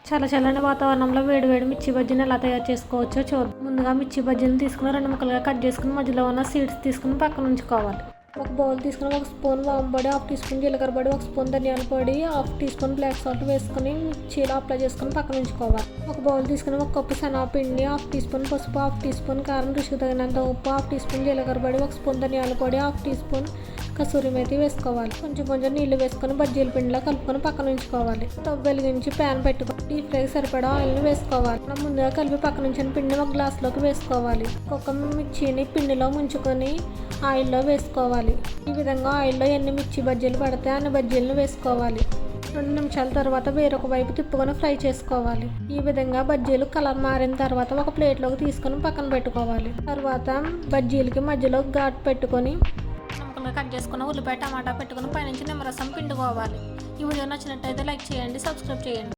చాలా చల్లని వాతావరణంలో వేడి వేడి మిర్చి బజ్జీని ఎలా తయారు చేసుకోవచ్చో చూద్దాం. ముందుగా మిర్చి బజ్జీని తీసుకుని 2 ముక్కలుగా కట్ చేసుకుని మధ్యలో ఉన్న సీడ్స్ తీసుకుని పక్కన ఉంచుకోవాలి. ఒక బౌల్ తీసుకుని 1 స్పూన్ వాము పొడి, 1/2 టీ స్పూన్ జీలకర్ర పొడి, 1 స్పూన్ ధనియాల పొడి, 1/2 టీ స్పూన్ బ్లాక్ సాల్ట్ వేసుకుని మిర్చిలో అప్లై చేసుకుని పక్కన ఉంచుకోవాలి. ఒక బౌల్ తీసుకుని 1 కప్పు శనగపిండి, 1/2 టీ స్పూన్ పసుపు, 1/2 టీ స్పూన్ కారం, రుచికి తగినంత ఉప్పు, 1/2 టీ స్పూన్ జీలకర్ర పొడి, 1 స్పూన్ ధనియాల పొడి, 1/2 టీ స్పూన్ కసూరి మేతి వేసుకోవాలి. కొంచెం నీళ్లు వేసుకొని బజ్జీల పిండిలో కలుపుకొని పక్కన ఉంచుకోవాలి. స్టవ్ వెలిగించి ప్యాన్ పెట్టుకొని డీప్ ఫ్రై సరిపడా ఆయిల్ని వేసుకోవాలి. మనం ముందుగా కలిపి పక్కన ఉంచిన పిండిని ఒక గ్లాస్లోకి వేసుకోవాలి. ఒక్కొక్క మిర్చిని పిండిలో ముంచుకొని ఆయిల్లో వేసుకోవాలి. ఈ విధంగా ఆయిల్లో ఎన్ని మిర్చి బజ్జీలు పడితే అన్ని బజ్జీలను వేసుకోవాలి. 2 నిమిషాల తర్వాత వేరొక వైపు తిప్పుకొని ఫ్రై చేసుకోవాలి. ఈ విధంగా బజ్జీలు కలర్ మారిన తర్వాత ఒక ప్లేట్లోకి తీసుకొని పక్కన పెట్టుకోవాలి. తర్వాత బజ్జీలకి మధ్యలో ఘాటు పెట్టుకొని ముక్కలుగా కట్ చేసుకున్న ఉల్లిపాయ టమాటా పెట్టుకుని పైనుంచి నిమ్మరసం పిండుకోవాలి. ఈ వీడియో నచ్చినట్టయితే లైక్ చేయండి, సబ్స్క్రైబ్ చేయండి.